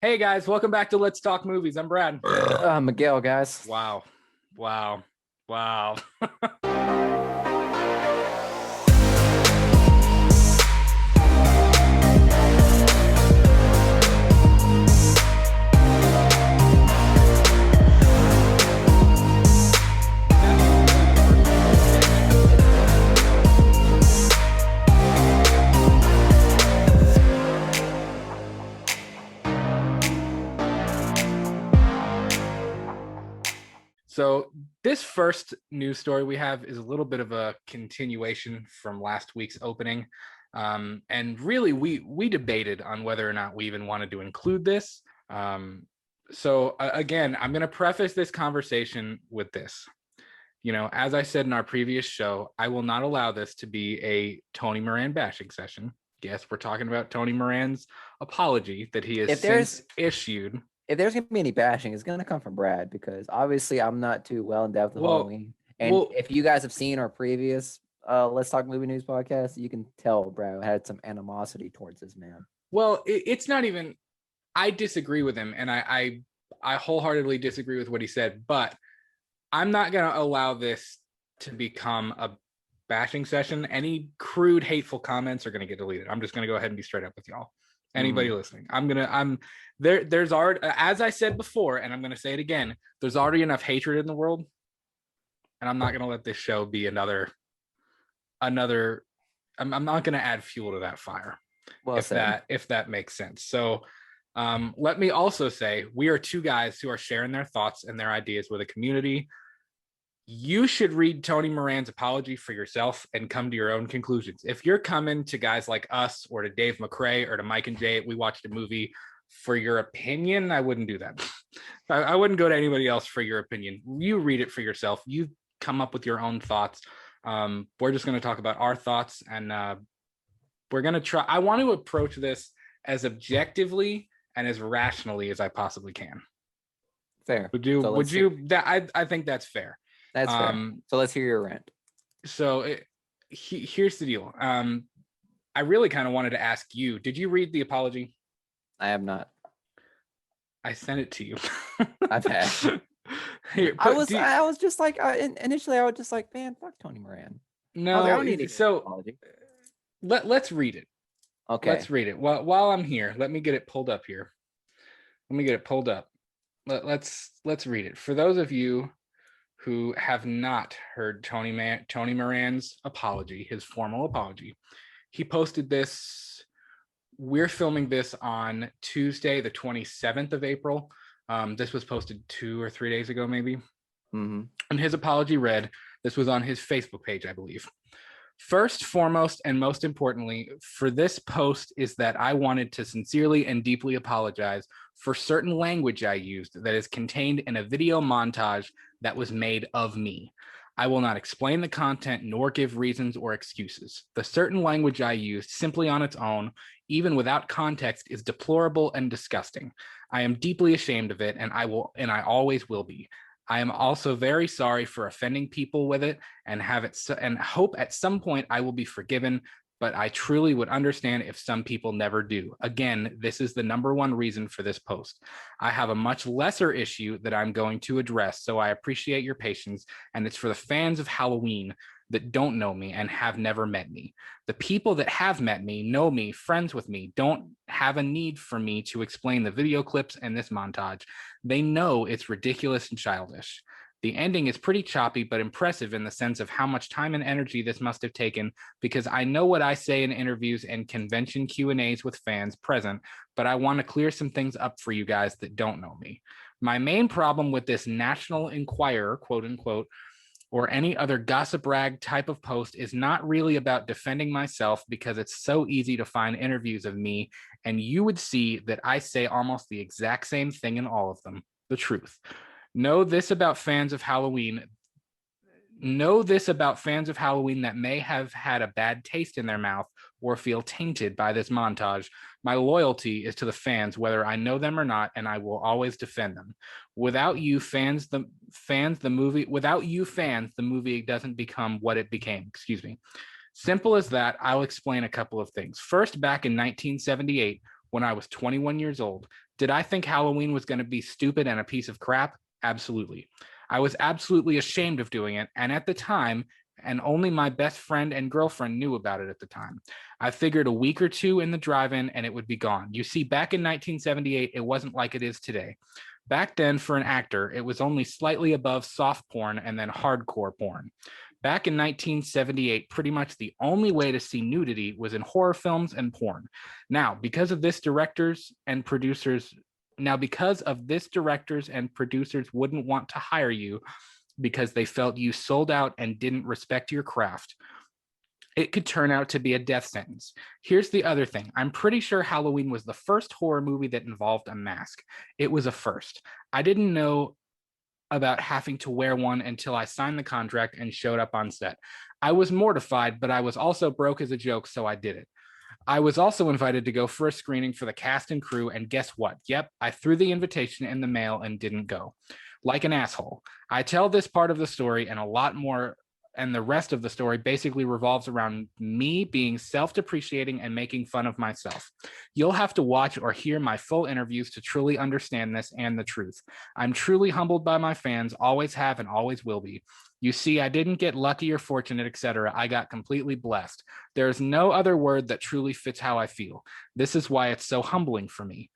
Hey guys, welcome back to Let's Talk Movies. I'm Brad. Miguel, guys. Wow. So this first news story we have is a little bit of a continuation from last week's opening. And really, we debated on whether or not we even wanted to include this. Again, I'm going to preface this conversation with this. You know, as I said in our previous show, I will not allow this to be a Tony Moran bashing session. Yes, we're talking about Tony Moran's apology that he has since issued. If there's gonna be any bashing, it's gonna come from Brad because obviously I'm not too well in depth with Halloween. And if you guys have seen our previous Let's Talk Movie News podcast, you can tell Brad had some animosity towards this man. Well, it's not even. I disagree with him, and I wholeheartedly disagree with what he said. But I'm not gonna allow this to become a bashing session. Any crude, hateful comments are gonna get deleted. I'm just gonna go ahead and be straight up with y'all. Anybody listening, there's already, as I said before, and I'm going to say it again, there's already enough hatred in the world, and I'm not going to let this show be another I'm not going to add fuel to that fire. Well, if that makes sense. So let me also say, we are two guys who are sharing their thoughts and their ideas with a community. You should read Tony Moran's apology for yourself and come to your own conclusions. If you're coming to guys like us or to Dave McRae or to Mike and Jay, we watched a movie for your opinion, I wouldn't do that. I wouldn't go to anybody else for your opinion. You read it for yourself. You come up with your own thoughts. We're just going to talk about our thoughts, and we're going to try. I want to approach this as objectively and as rationally as I possibly can. Fair. I think that's fair. That's fair. So let's hear your rant. So here's the deal. I really kind of wanted to ask you, did you read the apology? I have not. I sent it to you. I've had. Here, I was just like, initially I was just like, man, fuck Tony Moran. No, I don't need so let's read it. Okay. Let's read it. While I'm here, let me get it pulled up here. Let's read it. For those of you who have not heard Tony Moran's apology, his formal apology, he posted this. We're filming this on Tuesday, the 27th of April. This was posted 2 or 3 days ago, maybe. Mm-hmm. And his apology read, this was on his Facebook page, I believe. First, foremost, and most importantly, for this post is that I wanted to sincerely and deeply apologize for certain language I used that is contained in a video montage that was made of me. I will not explain the content nor give reasons or excuses. The certain language I used simply on its own, even without context, is deplorable and disgusting. I am deeply ashamed of it, and I always will be. I am also very sorry for offending people with it, and hope at some point I will be forgiven, but I truly would understand if some people never do. Again, this is the number one reason for this post. I have a much lesser issue that I'm going to address, so I appreciate your patience, and it's for the fans of Halloween that don't know me and have never met me. The people that have met me, know me, friends with me, don't have a need for me to explain the video clips and this montage. They know it's ridiculous and childish. The ending is pretty choppy, but impressive in the sense of how much time and energy this must have taken, because I know what I say in interviews and convention Q&As with fans present, but I want to clear some things up for you guys that don't know me. My main problem with this National Enquirer, quote unquote, or any other gossip rag type of post is not really about defending myself, because it's so easy to find interviews of me, and you would see that I say almost the exact same thing in all of them, the truth. Know this about fans of Halloween that may have had a bad taste in their mouth or feel tainted by this montage. My loyalty is to the fans, whether I know them or not, and I will always defend them. Without you fans, the movie doesn't become what it became. Excuse me. Simple as that. I'll explain a couple of things. First, back in 1978, when I was 21 years old, Did I think Halloween was going to be stupid and a piece of crap? Absolutely. I was absolutely ashamed of doing it, and at the time, and only my best friend and girlfriend knew about it at the time. I figured a week or two in the drive-in and it would be gone. You see, back in 1978, it wasn't like it is today. Back then, for an actor, it was only slightly above soft porn and then hardcore porn. Back in 1978, pretty much the only way to see nudity was in horror films and porn. Now, because of this, directors and producers wouldn't want to hire you because they felt you sold out and didn't respect your craft. It could turn out to be a death sentence. Here's the other thing. I'm pretty sure Halloween was the first horror movie that involved a mask. It was a first. I didn't know about having to wear one until I signed the contract and showed up on set. I was mortified, but I was also broke as a joke, so I did it. I was also invited to go for a screening for the cast and crew, and guess what? Yep, I threw the invitation in the mail and didn't go. Like an asshole. I tell this part of the story and a lot more, and the rest of the story basically revolves around me being self-depreciating and making fun of myself. You'll have to watch or hear my full interviews to truly understand this and the truth. I'm truly humbled by my fans, always have and always will be. You see, I didn't get lucky or fortunate, etc. I got completely blessed. There is no other word that truly fits how I feel. This is why it's so humbling for me.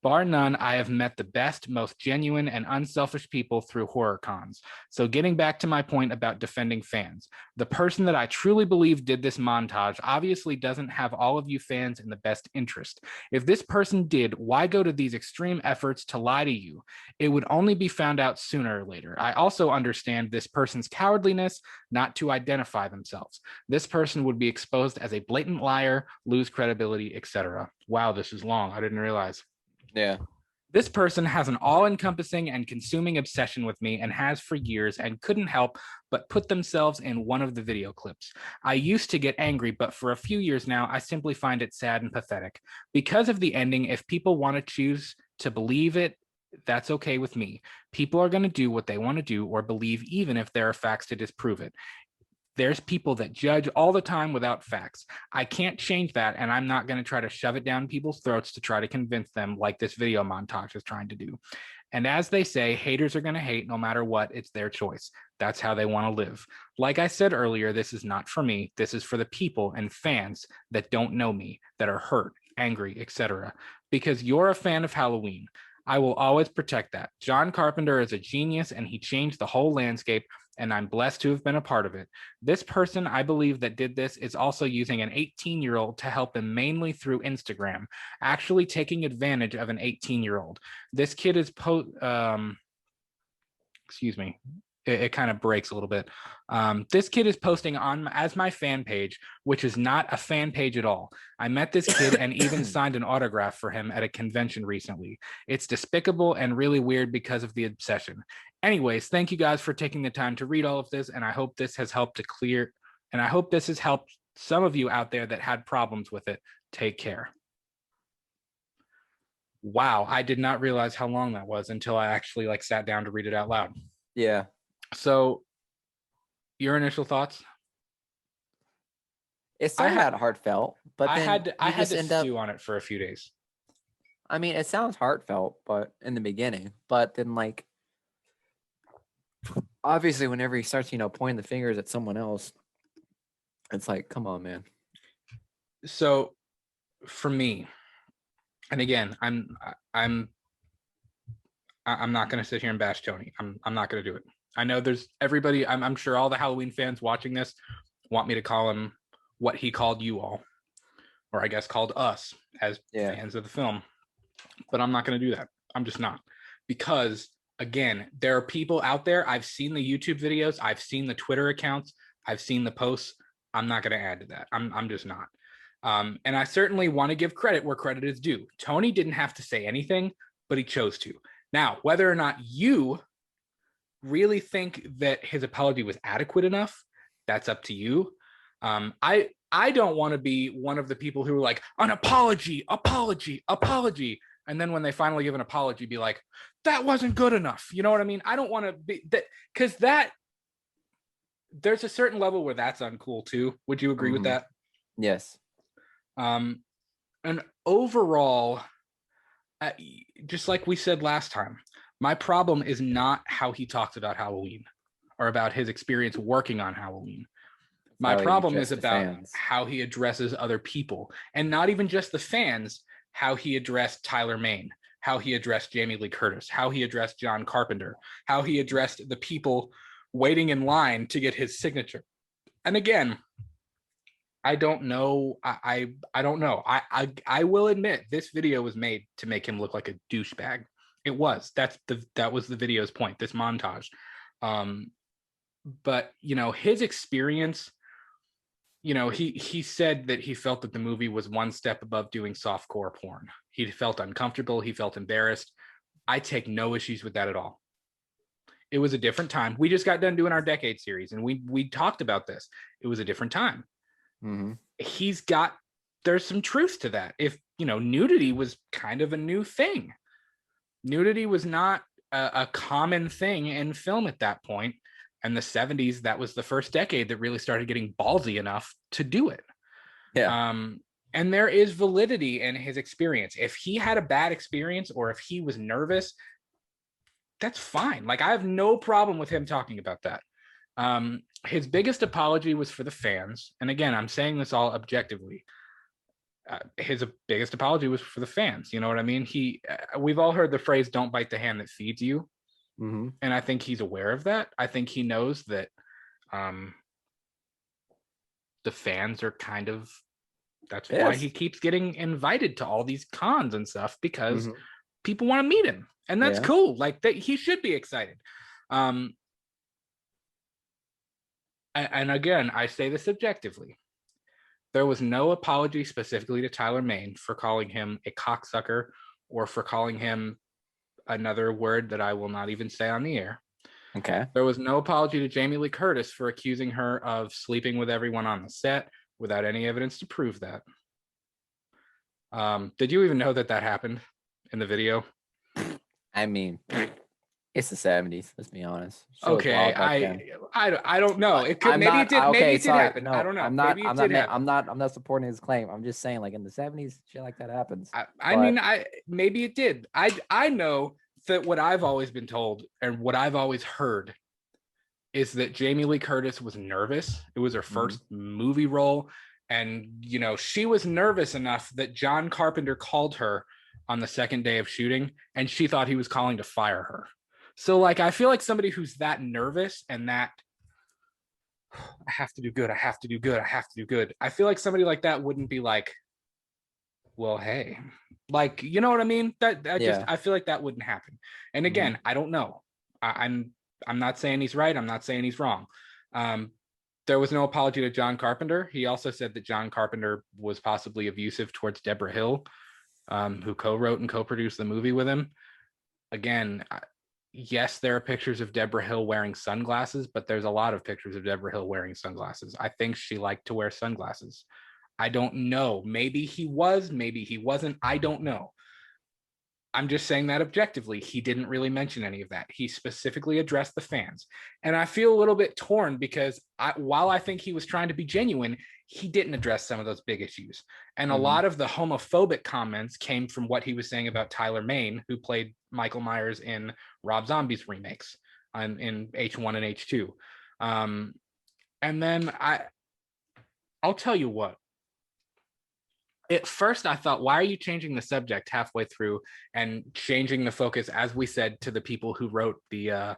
Bar none, I have met the best, most genuine, and unselfish people through horror cons. So getting back to my point about defending fans, the person that I truly believe did this montage obviously doesn't have all of you fans in the best interest. If this person did, why go to these extreme efforts to lie to you? It would only be found out sooner or later. I also understand this person's cowardliness not to identify themselves. This person would be exposed as a blatant liar, lose credibility, etc. Wow, this is long. I didn't realize. Yeah. This person has an all-encompassing and consuming obsession with me and has for years and couldn't help but put themselves in one of the video clips. I used to get angry, but for a few years now, I simply find it sad and pathetic. Because of the ending, if people want to choose to believe it, that's okay with me. People are going to do what they want to do or believe, even if there are facts to disprove it. There's people that judge all the time without facts. I can't change that, and I'm not going to try to shove it down people's throats to try to convince them like this video montage is trying to do. And as they say, haters are going to hate no matter what. It's their choice. That's how they want to live. Like I said earlier, this is not for me. This is for the people and fans that don't know me, that are hurt, angry, etc. Because you're a fan of Halloween. I will always protect that. John Carpenter is a genius, and he changed the whole landscape, and I'm blessed to have been a part of it. This person, I believe, that did this is also using an 18-year-old to help him mainly through Instagram, actually taking advantage of an 18-year-old. This kid is excuse me. It kind of breaks a little bit. This kid is posting on as my fan page, which is not a fan page at all. I met this kid and even signed an autograph for him at a convention recently. It's despicable and really weird because of the obsession. Anyways, thank you guys for taking the time to read all of this, and I hope this has helped to clear, and I hope this has helped some of you out there that had problems with it. Take care. Wow, I did not realize how long that was until I actually sat down to read it out loud. Yeah. So, your initial thoughts? It started out heartfelt, but then I had to stew on it for a few days. I mean, it sounds heartfelt, but in the beginning, but then obviously whenever he starts, pointing the fingers at someone else, it's like, come on, man. So, for me, and again, I'm not going to sit here and bash Tony. I'm not going to do it. I know there's everybody. I'm sure all the Halloween fans watching this want me to call him what he called you all, or I guess called us as fans of the film. But I'm not going to do that. I'm just not, because again, there are people out there. I've seen the YouTube videos. I've seen the Twitter accounts. I've seen the posts. I'm not going to add to that. I'm just not. And I certainly want to give credit where credit is due. Tony didn't have to say anything, but he chose to. Now, whether or not you really think that his apology was adequate enough, that's up to you. I don't want to be one of the people who are like, an apology, and then when they finally give an apology, be like, that wasn't good enough. You know what I mean? I don't want to be that, because there's a certain level where that's uncool too. Would you agree with that? Yes. And overall, just like we said last time, my problem is not how he talks about Halloween or about his experience working on Halloween. My problem is about how he addresses other people, and not even just the fans, how he addressed Tyler Mane, how he addressed Jamie Lee Curtis, how he addressed John Carpenter, how he addressed the people waiting in line to get his signature. And again, I don't know. I don't know. I will admit this video was made to make him look like a douchebag. It was. That was the video's point, this montage. But you know, his experience, you know, he said that he felt that the movie was one step above doing softcore porn. He felt uncomfortable, he felt embarrassed. I take no issues with that at all. It was a different time. We just got done doing our decade series and we talked about this. It was a different time. Mm-hmm. There's some truth to that. If, you know, nudity was kind of a new thing. Nudity was not a common thing in film at that point. And the 70s, that was the first decade that really started getting ballsy enough to do it. Yeah. And there is validity in his experience. If he had a bad experience or if he was nervous, that's fine. Like, I have no problem with him talking about that. His biggest apology was for the fans. And again, I'm saying this all objectively. His biggest apology was for the fans. You know what I mean? We've all heard the phrase, don't bite the hand that feeds you. Mm-hmm. And I think he's aware of that. I think he knows that the fans are kind of, that's why he keeps getting invited to all these cons and stuff, because people want to meet him. And that's cool. Like, he should be excited. And again, I say this objectively. There was no apology specifically to Tyler Mane for calling him a cocksucker or for calling him another word that I will not even say on the air. Okay. There was no apology to Jamie Lee Curtis for accusing her of sleeping with everyone on the set without any evidence to prove that. Did you even know that happened in the video? I mean, it's the 70s. Let's be honest. So okay, I don't know. It could, maybe it did. Maybe it did happen. No, I don't know. I'm not supporting his claim. I'm just saying, like, in the 70s, shit like that happens. I mean, maybe it did. I know that what I've always been told and what I've always heard is that Jamie Lee Curtis was nervous. It was her first movie role, and you know, she was nervous enough that John Carpenter called her on the second day of shooting, and she thought he was calling to fire her. So, like, I feel like somebody who's that nervous and that I have to do good, I have to do good, I have to do good. I feel like somebody like that wouldn't be like, well, hey, like, you know what I mean? I feel like that wouldn't happen. And again, I don't know. I'm not saying he's right. I'm not saying he's wrong. There was no apology to John Carpenter. He also said that John Carpenter was possibly abusive towards Deborah Hill, who co-wrote and co-produced the movie with him. Again, yes, there are pictures of Deborah Hill wearing sunglasses, but there's a lot of pictures of Deborah Hill wearing sunglasses. I think she liked to wear sunglasses. I don't know. Maybe he was, maybe he wasn't. I don't know. I'm just saying that objectively. He didn't really mention any of that. He specifically addressed the fans. And I feel a little bit torn because while I think he was trying to be genuine, he didn't address some of those big issues. And a lot of the homophobic comments came from what he was saying about Tyler Mane, who played Michael Myers in Rob Zombie's remakes in H1 and H2. And then I'll tell you what. At first, I thought, why are you changing the subject halfway through and changing the focus, as we said, to the people who wrote the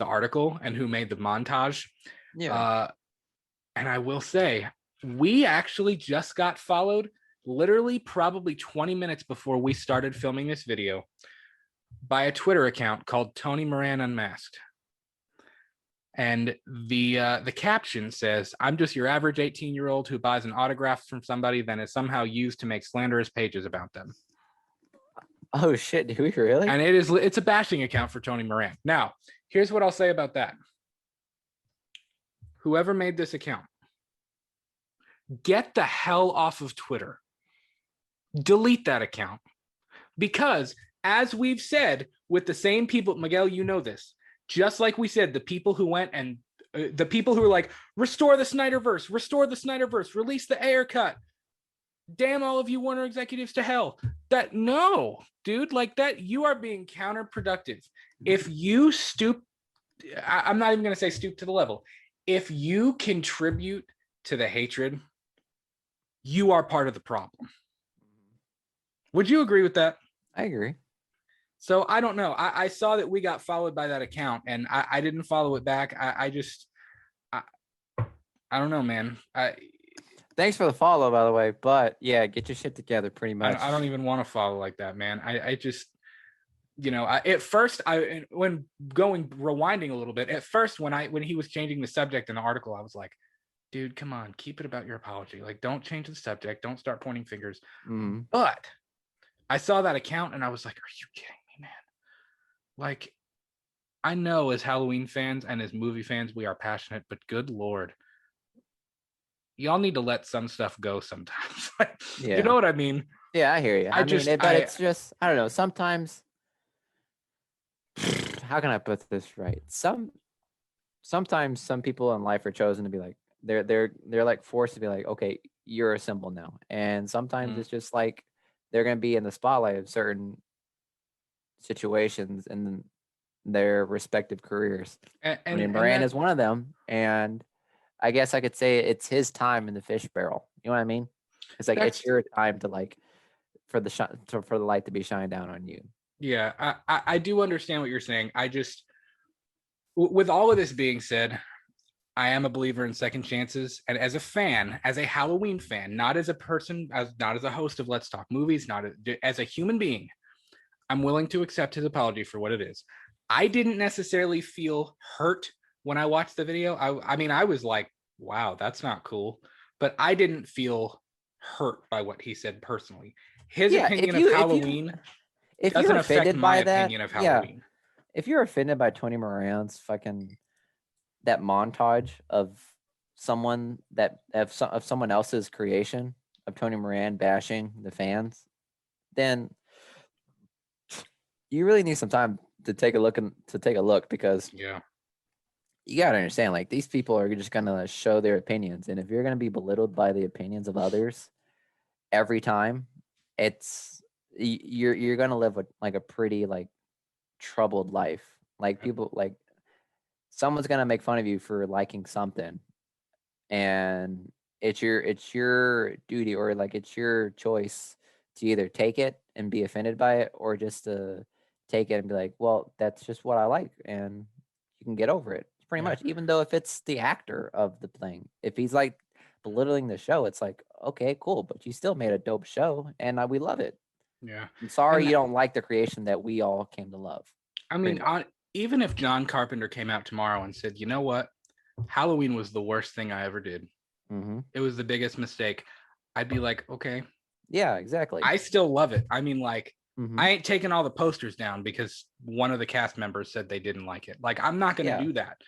article and who made the montage? Yeah. And I will say, we actually just got followed literally probably 20 minutes before we started filming this video by a Twitter account called Tony Moran Unmasked. And the caption says, "I'm just your average 18-year-old who buys an autograph from somebody, then is somehow used to make slanderous pages about them." Oh shit, do we really? And it's a bashing account for Tony Moran. Now, here's what I'll say about that. Whoever made this account, get the hell off of Twitter. Delete that account. Because as we've said with the same people, Miguel, you know this, just like we said, the people who went and the people who were like, restore the Snyderverse, release the Ayer cut. damn all of you Warner executives to hell. That no, dude, like that, you are being counterproductive. If you I'm not even going to say stoop to the level. If you contribute to the hatred, you are part of the problem. Would you agree with that? I agree. So I don't know. I saw that we got followed by that account, and I didn't follow it back. I don't know, man. Thanks for the follow, by the way. But yeah, get your shit together, pretty much. I don't even want to follow like that, man. I just, at first, when rewinding a little bit, at first when he was changing the subject in the article, I was like, dude, come on, keep it about your apology. Like, don't change the subject. Don't start pointing fingers. But I saw that account and I was like, are you kidding me, man? Like, I know as Halloween fans and as movie fans, we are passionate, but good Lord, y'all need to let some stuff go sometimes. You know what I mean? Yeah, I hear you. It's just, I don't know. Sometimes, how can I put this right? Sometimes some people in life are chosen to be like, they're like forced to be like, okay, you're a symbol now. And sometimes it's just like they're going to be in the spotlight of certain situations in their respective careers. And Moran is one of them. And I guess I could say it's his time in the fish barrel. You know what I mean? It's like, it's your time to like, for the light to be shined down on you. Yeah, I do understand what you're saying. I just, with all of this being said, I am a believer in second chances. And as a fan, as a Halloween fan, not as a person, not as a host of Let's Talk Movies, as a human being, I'm willing to accept his apology for what it is. I didn't necessarily feel hurt when I watched the video. I mean, I was like, wow, that's not cool. But I didn't feel hurt by what he said personally. His opinion of Halloween doesn't affect my opinion of Halloween. If you're offended by Tony Moran's that montage of someone of someone else's creation of Tony Moran bashing the fans, then you really need some time to take a look because you gotta understand, like, these people are just gonna show their opinions, and if you're gonna be belittled by the opinions of others every time, you're gonna live with like a pretty like troubled life. Like, people, like, someone's gonna make fun of you for liking something, and it's your duty, or like it's your choice to either take it and be offended by it, or just to take it and be like, well, that's just what I like, and you can get over it. Pretty much, even though if it's the actor of the thing, if he's like belittling the show, it's like, okay, cool, but you still made a dope show, and we love it. Yeah, I'm sorry you don't like the creation that we all came to love. I mean, even if John Carpenter came out tomorrow and said, you know what, Halloween was the worst thing I ever did. It was the biggest mistake. I'd be like, okay. Yeah, exactly. I still love it. I mean, like, I ain't taking all the posters down because one of the cast members said they didn't like it. Like, I'm not going to do that.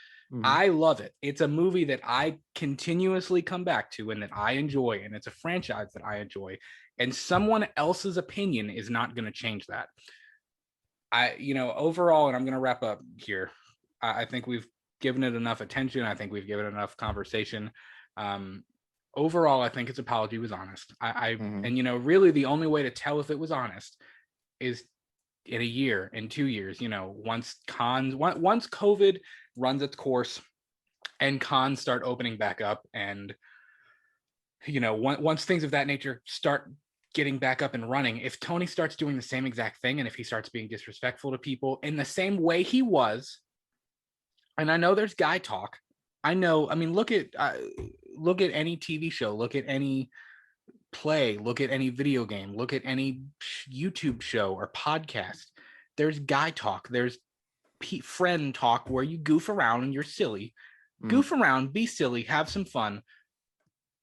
I love it. It's a movie that I continuously come back to and that I enjoy, and it's a franchise that I enjoy. And someone else's opinion is not going to change that. Overall, and I'm going to wrap up here, I think we've given it enough attention. I think we've given it enough conversation. Overall, I think his apology was honest. And really the only way to tell if it was honest is in a year, in 2 years, once COVID runs its course and cons start opening back up, and once things of that nature start getting back up and running, if Tony starts doing the same exact thing, and if he starts being disrespectful to people in the same way he was, and I know there's guy talk, I mean, look at any TV show, look at any play, look at any video game, look at any YouTube show or podcast. There's guy talk, there's friend talk where you goof around and you're silly. Goof around, be silly, have some fun,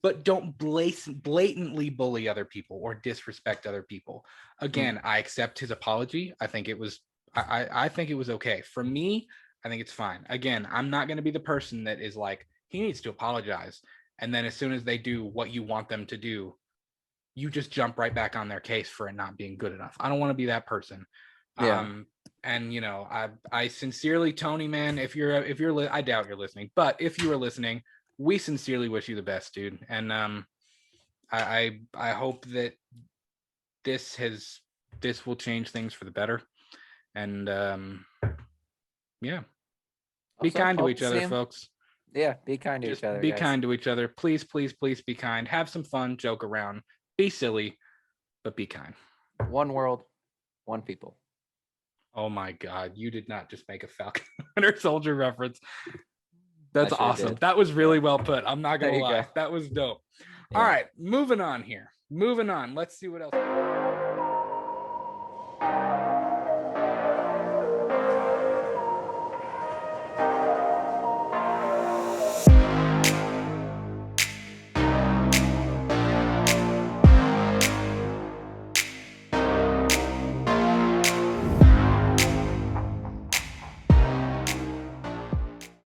but don't blatantly bully other people or disrespect other people. Again, I accept his apology. I think it was I think it was okay. For me, I think it's fine. Again, I'm not going to be the person that is like, he needs to apologize, and then as soon as they do what you want them to do, you just jump right back on their case for it not being good enough. I don't want to be that person. And I sincerely, Tony, man, if you're I doubt you're listening, but if you are listening, we sincerely wish you the best, dude. And I hope that this will change things for the better. And yeah, be kind to each other, folks. Yeah, be kind to each other. Be kind to each other. Please, please, please be kind. Have some fun, joke around, be silly, but be kind. One world, one people. Oh my God, you did not just make a Falcon Winter Soldier reference. That's awesome. Did. That was really well put. I'm not gonna lie. That was dope. Yeah. All right, moving on here. Moving on. Let's see what else.